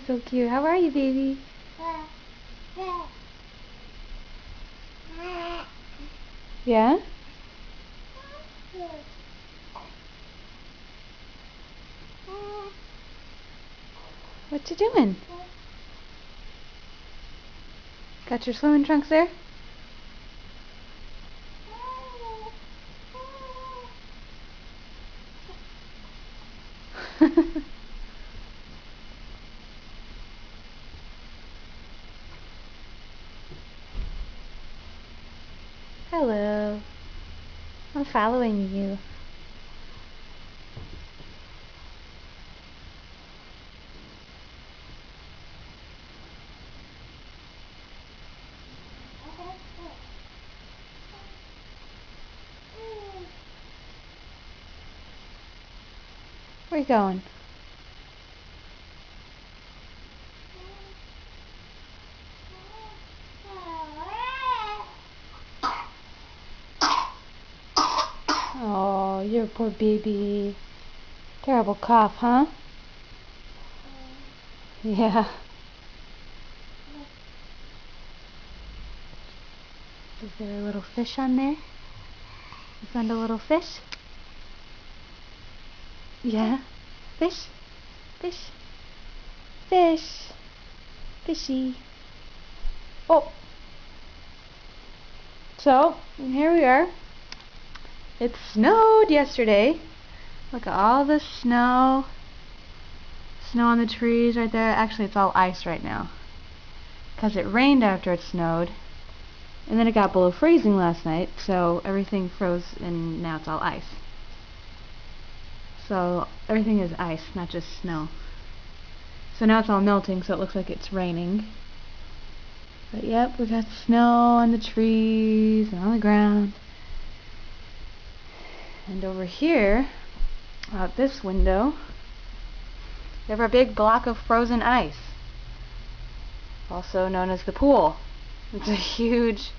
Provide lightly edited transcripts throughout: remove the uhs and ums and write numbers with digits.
so cute. How are you, baby? Yeah? What you doing? Got your swimming trunks there? Hello. I'm following you. Where you going? Oh, you're a poor baby. Terrible cough, huh? Yeah. Is there a little fish on there? You found a little fish? Yeah. Fish? Fish? Fish? Fishy. Oh! So, here we are. It snowed yesterday. Look at all the snow. Snow on the trees right there. Actually, it's all ice right now. Because it rained after it snowed. And then it got below freezing last night, so everything froze and now it's all ice. So everything is ice, not just snow. So now it's all melting, so it looks like it's raining. But yep, we got snow on the trees and on the ground. And over here, out this window, we have our big block of frozen ice, also known as the pool. It's a huge,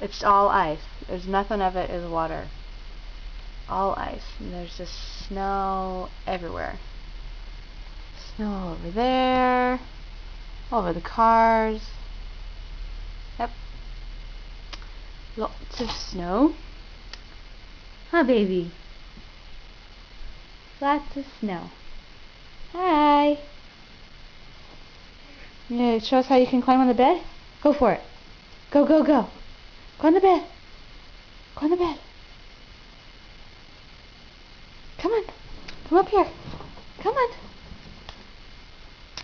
it's all ice. There's nothing of it is water. All ice. And there's just snow everywhere. Snow over there, all over the cars. Yep. Lots of snow. Huh, baby? Lots of snow. Hi. You gonna show us how you can climb on the bed? Go for it. Go, go, go. Go on the bed. Go on the bed. Come on. Come up here. Come on.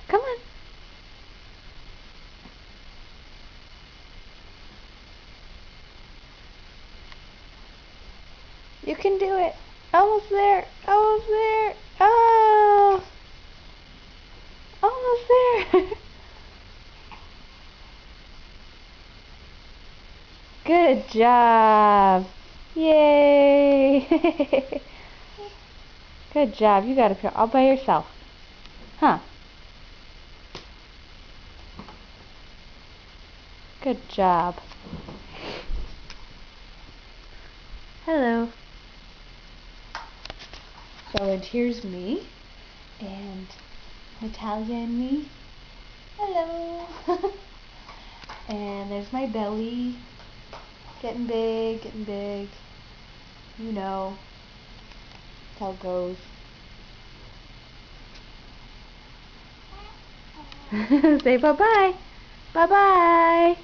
Come on. You can do it. Almost there. Almost there. Oh. Almost there. Good job. Yay. Good job. You got up here all by yourself. Huh. Good job. Hello. So, and here's me. And Natalia and me. Hello. And there's my belly. Getting big, getting big. You know. That's how it goes. Say bye-bye. Bye-bye.